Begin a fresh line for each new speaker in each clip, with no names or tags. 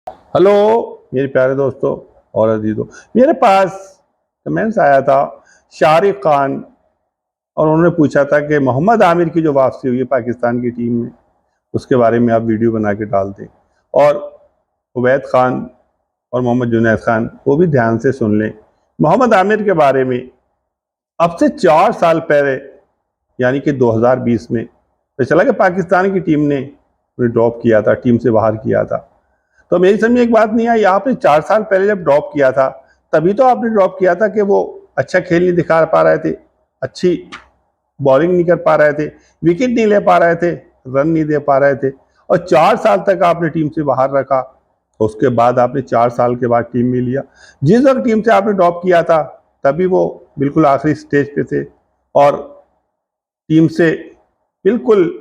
Hello मेरे प्यारे दोस्तों और अजीजों, मेरे पास कमेंट्स आया था शाहरुख खान और उन्होंने पूछा था कि मोहम्मद आमिर की जो वापसी हुई है पाकिस्तान की टीम में, उसके बारे में आप वीडियो बना के डाल दें। और उबैद खान और मोहम्मद जुनैद खान वो भी ध्यान से सुन लें। मोहम्मद आमिर के बारे में अब से 4 साल पहले यानी कि 2020 में तो चला कि पाकिस्तान की टीम ने उन्हें ड्रॉप किया था, टीम से बाहर किया था। तो मेरी समझ में एक बात नहीं आई, आपने 4 साल पहले जब ड्रॉप किया था तभी तो आपने ड्रॉप किया था कि वो अच्छा खेल नहीं दिखा पा रहे थे, अच्छी बॉलिंग नहीं कर पा रहे थे, विकेट नहीं ले पा रहे थे, रन नहीं दे पा रहे थे, और 4 साल तक आपने टीम से बाहर रखा। उसके बाद आपने 4 साल के बाद टीम में लिया। जिस वक्त टीम से आपने ड्रॉप किया था तभी वो बिल्कुल आखिरी स्टेज पे थे और टीम से बिल्कुल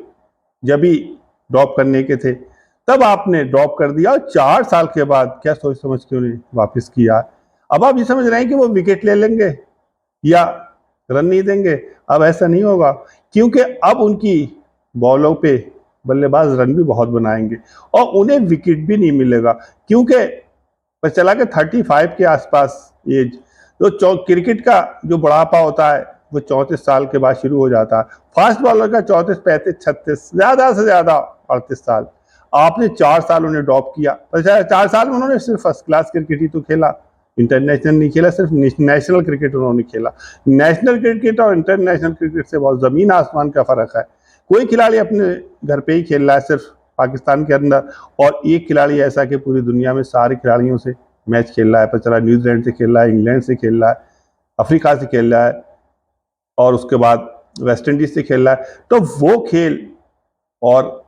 जब भी ड्रॉप करने के थे तब आपने ड्रॉप कर दिया, और 4 साल के बाद क्या सोच समझ के उन्हें वापस किया। अब आप ये समझ रहे हैं कि वो विकेट ले लेंगे या रन नहीं देंगे। अब ऐसा नहीं होगा, क्योंकि अब उनकी बॉलों पे बल्लेबाज रन भी बहुत बनाएंगे और उन्हें विकेट भी नहीं मिलेगा, क्योंकि पता चला कि 35 के आसपास एज, जो क्रिकेट का जो बुढ़ापा होता है वो 34 साल के बाद शुरू हो जाता है। फास्ट बॉलर का 34, 35, 36, ज्यादा से ज्यादा 38 साल। आपने 4 साल उन्हें ड्रॉप किया। 4 साल में उन्होंने सिर्फ फर्स्ट क्लास क्रिकेट ही तो खेला, इंटरनेशनल नहीं खेला, सिर्फ नेशनल क्रिकेट उन्होंने खेला। नेशनल क्रिकेट और इंटरनेशनल क्रिकेट से बहुत जमीन आसमान का फर्क है। कोई खिलाड़ी अपने घर पे ही खेल रहा है सिर्फ पाकिस्तान के अंदर, और एक खिलाड़ी ऐसा कि पूरी दुनिया में सारे खिलाड़ियों से मैच खेल रहा है। पता चला न्यूजीलैंड से खेल रहा है, इंग्लैंड से खेल रहा है, अफ्रीका से खेल रहा है, और उसके बाद वेस्ट इंडीज से खेल रहा है। तो वो खेल और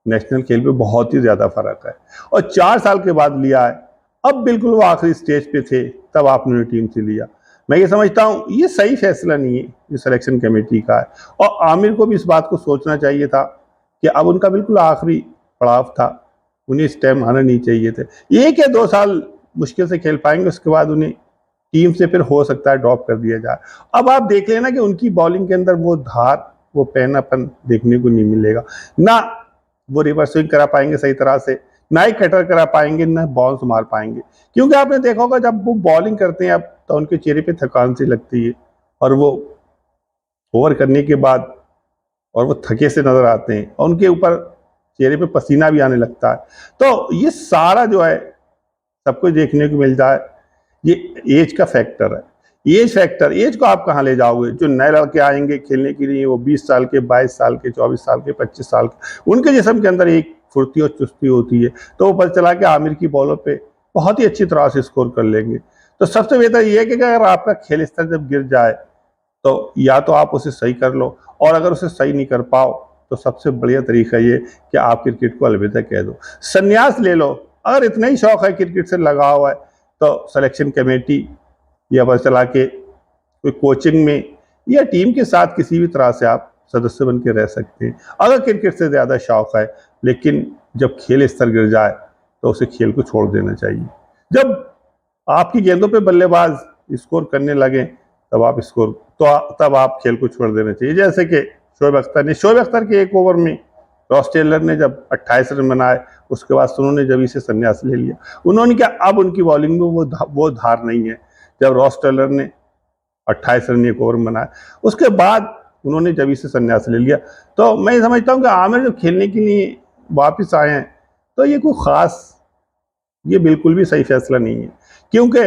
नेशनल खेल में बहुत ही ज्यादा फर्क है, और 4 साल के बाद लिया है। अब बिल्कुल वो आखिरी स्टेज पे थे तब आपने टीम से लिया। मैं ये समझता हूँ ये सही फैसला नहीं है, ये सिलेक्शन कमेटी का है, और आमिर को भी इस बात को सोचना चाहिए था कि अब उनका बिल्कुल आखिरी पड़ाव था, उन्हें इस टाइम आना नहीं चाहिए थे। 1 या 2 साल मुश्किल से खेल पाएंगे, उसके बाद उन्हें टीम से फिर हो सकता है ड्रॉप कर दिया जाए। अब आप देख लेना कि उनकी बॉलिंग के अंदर वो धार, वो पैनापन देखने को नहीं मिलेगा। ना वो रिवर्स स्विंग करा पाएंगे सही तरह से, ना ही कटर करा पाएंगे, ना बाउंस मार पाएंगे। क्योंकि आपने देखा होगा जब वो बॉलिंग करते हैं अब तो उनके चेहरे पे थकान सी लगती है, और वो ओवर करने के बाद और वो थके से नजर आते हैं, और उनके ऊपर चेहरे पे पसीना भी आने लगता है। तो ये सारा जो है सब कुछ देखने को मिलता है। ये एज का फैक्टर है, एज फैक्टर। एज को आप कहाँ ले जाओगे? जो नए लड़के आएंगे खेलने के लिए वो 20 साल के, 22 साल के, 24 साल के, 25 साल के, उनके जिस्म के अंदर एक फुर्ती और चुस्ती होती है। तो वो पता चला कि आमिर की बॉलों पे बहुत ही अच्छी तरह से स्कोर कर लेंगे। तो सबसे बेहतर ये है कि अगर आपका खेल स्तर जब गिर जाए तो या तो आप उसे सही कर लो, और अगर उसे सही नहीं कर पाओ तो सबसे बढ़िया तरीका ये कि आप क्रिकेट को अलविदा कह दो, संन्यास ले लो। अगर इतना ही शौक है क्रिकेट से लगा हुआ है तो सिलेक्शन कमेटी या पता चला के कोई कोचिंग में या टीम के साथ किसी भी तरह से आप सदस्य बन के रह सकते हैं, अगर क्रिकेट से ज़्यादा शौक है। लेकिन जब खेल स्तर गिर जाए तो उसे खेल को छोड़ देना चाहिए। जब आपकी गेंदों पे बल्लेबाज स्कोर करने लगे तब आप स्कोर तो तब आप खेल को छोड़ देना चाहिए। जैसे कि शोएब अख्तर के एक ओवर में रॉस टेलर ने जब 28 रन बनाए, उसके बाद उन्होंने जब इसे संन्यास ले लिया। उन्होंने क्या, अब उनकी बॉलिंग में वो धार नहीं है। जब रॉस टेलर ने 28 रन एक ओवर में बनाया, उसके बाद उन्होंने जब इसे संन्यास ले लिया। तो मैं समझता हूँ कि आमिर जो खेलने के लिए वापस आए हैं तो ये कोई खास, ये बिल्कुल भी सही फैसला नहीं है, क्योंकि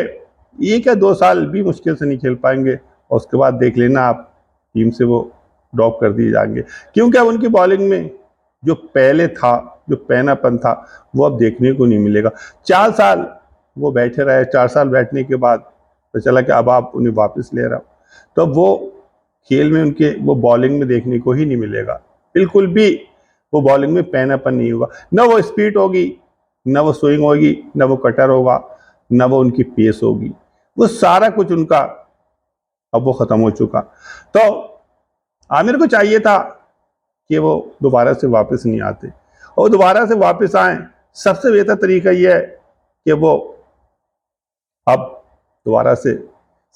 1 या 2 साल भी मुश्किल से नहीं खेल पाएंगे, और उसके बाद देख लेना आप टीम से वो ड्रॉप कर दिए जाएंगे। क्योंकि अब उनकी बॉलिंग में जो पहले था, जो पैनापन था, वो अब देखने को नहीं मिलेगा। 4 साल वो बैठे रहे, 4 साल बैठने के बाद तो चला कि अब आप उन्हें वापस ले रहा हो, तो वो खेल में उनके वो बॉलिंग में देखने को ही नहीं मिलेगा। बिल्कुल भी वो बॉलिंग में पैनापन नहीं होगा, ना वो स्पीड होगी, ना वो स्विंग होगी, ना वो कटर होगा, ना वो उनकी पेस होगी। वो सारा कुछ उनका अब वो खत्म हो चुका। तो आमिर को चाहिए था कि वो दोबारा से वापस नहीं आते, और दोबारा से वापस आए सबसे बेहतर तरीका यह है कि वो अब दोबारा से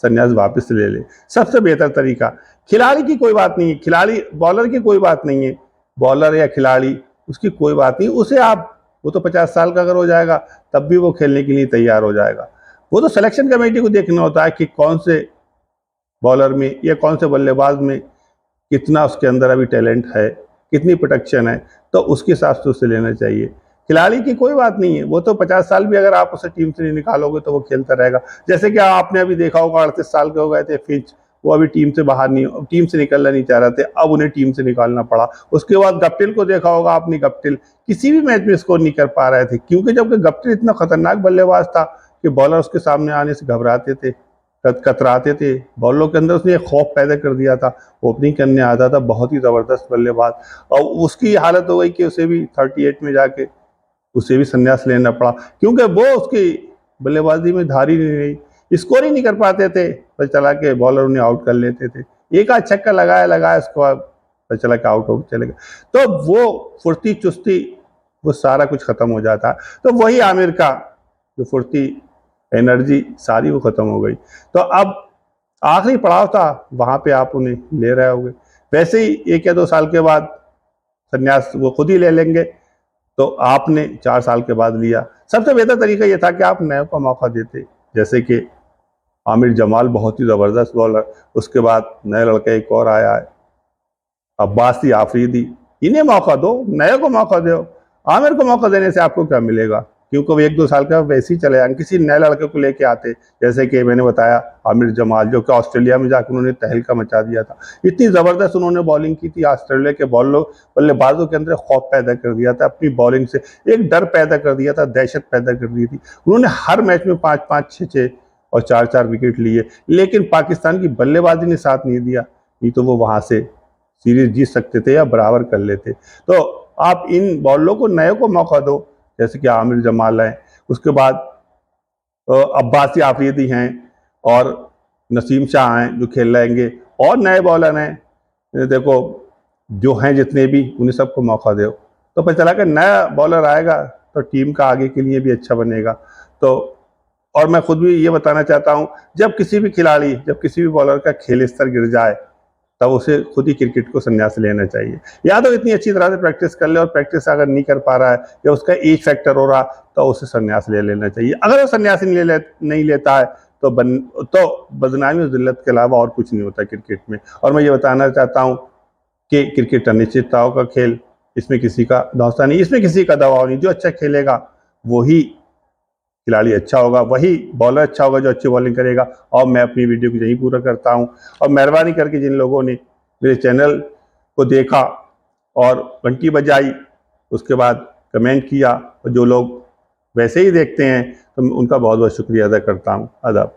संन्यास वापस ले ले। सबसे बेहतर तरीका, खिलाड़ी की कोई बात नहीं है, खिलाड़ी बॉलर की कोई बात नहीं है, बॉलर या खिलाड़ी उसकी कोई बात नहीं, उसे आप वो तो 50 साल का अगर हो जाएगा तब भी वो खेलने के लिए तैयार हो जाएगा। वो तो सिलेक्शन कमेटी को देखना होता है कि कौन से बॉलर में या कौन से बल्लेबाज में कितना उसके अंदर अभी टैलेंट है, कितनी प्रोटेक्शन है, तो उसके हिसाब से उसे लेना चाहिए। खिलाड़ी की कोई बात नहीं है, वो तो 50 साल भी अगर आप उसे टीम से नहीं निकालोगे तो वो खेलता रहेगा। जैसे कि आपने अभी देखा होगा 38 साल के हो गए थे फिंच, वो अभी टीम से बाहर नहीं, टीम से निकलना नहीं चाह रहे थे, अब उन्हें टीम से निकालना पड़ा। उसके बाद गप्टिल को देखा होगा आपने, गप्टिल किसी भी मैच में स्कोर नहीं कर पा रहे थे, क्योंकि जबकि गप्टिल इतना खतरनाक बल्लेबाज था कि बॉलर उसके सामने आने से घबराते थे, कतराते थे। बॉलरों के अंदर उसने एक खौफ पैदा कर दिया था। ओपनिंग करने आता था, बहुत ही ज़बरदस्त बल्लेबाज, और उसकी हालत हो गई कि उसे भी 38 में जाके उसे भी संन्यास लेना पड़ा, क्योंकि वो उसकी बल्लेबाजी में धारी नहीं रही, स्कोर ही नहीं कर पाते थे। पर चला के बॉलर उन्हें आउट कर लेते थे, एक आध छक्का लगाया उसके बाद पर चला के आउट हो चले गए। तो वो फुर्ती चुस्ती वो सारा कुछ खत्म हो जाता। तो वही आमिर का जो फुर्ती एनर्जी सारी वो खत्म हो गई। तो अब आखिरी पड़ाव था, वहां पे आप उन्हें ले रहे होगे। वैसे ही 1 या 2 साल के बाद संन्यास वो खुद ही ले लेंगे, तो आपने 4 साल के बाद लिया। सबसे बेहतर तरीका ये था कि आप नए को मौका देते, जैसे कि आमिर जमाल बहुत ही ज़बरदस्त बॉलर, उसके बाद नए लड़का एक और आया है अब्बासी आफरीदी, इन्हें मौका दो, नए को मौका दो। आमिर को मौका देने से आपको क्या मिलेगा, क्योंकि वो 1-2 साल का वैसे ही चले जाएंगे। किसी नए लड़के को लेके आते, जैसे कि मैंने बताया आमिर जमाल, जो कि ऑस्ट्रेलिया में जाकर उन्होंने तहलका मचा दिया था। इतनी ज़बरदस्त उन्होंने बॉलिंग की थी, ऑस्ट्रेलिया के बल्लेबाजों के अंदर खौफ पैदा कर दिया था, अपनी बॉलिंग से एक डर पैदा कर दिया था, दहशत पैदा कर दी थी। उन्होंने हर मैच में 5-5, 6-6 और 4-4 विकेट लिए, लेकिन पाकिस्तान की बल्लेबाजी ने साथ नहीं दिया, नहीं तो वो वहाँ से सीरीज जीत सकते थे या बराबर कर लेते। तो आप इन बॉलरों को नए को मौका दो, जैसे कि आमिर जमाल हैं, उसके बाद अब्बासी आफरीदी हैं, और नसीम शाह हैं जो खेल रहेंगे, और नए बॉलर हैं, देखो जो हैं जितने भी, उन्हें सबको मौका दो। तो पता चला कि नया बॉलर आएगा तो टीम का आगे के लिए भी अच्छा बनेगा। तो और मैं खुद भी ये बताना चाहता हूँ, जब किसी भी बॉलर का खेल स्तर गिर जाए, तब उसे खुद ही क्रिकेट को संन्यास लेना चाहिए। या तो इतनी अच्छी तरह से प्रैक्टिस कर ले, और प्रैक्टिस अगर नहीं कर पा रहा है या उसका एज फैक्टर हो रहा, तो उसे संन्यास ले लेना चाहिए। अगर वो संन्यास नहीं लेता है तो बदनामी और जिल्लत के अलावा और कुछ नहीं होता क्रिकेट में। और मैं ये बताना चाहता हूँ कि क्रिकेट अनिश्चितताओं का खेल, इसमें किसी का धौंसा नहीं, इसमें किसी का दबाव नहीं। जो अच्छा खेलेगा वही खिलाड़ी अच्छा होगा, वही बॉलर अच्छा होगा जो अच्छी बॉलिंग करेगा। और मैं अपनी वीडियो को यहीं पूरा करता हूं, और मेहरबानी करके जिन लोगों ने मेरे चैनल को देखा और घंटी बजाई, उसके बाद कमेंट किया, और जो लोग वैसे ही देखते हैं तो उनका बहुत बहुत शुक्रिया अदा करता हूं। आदाब।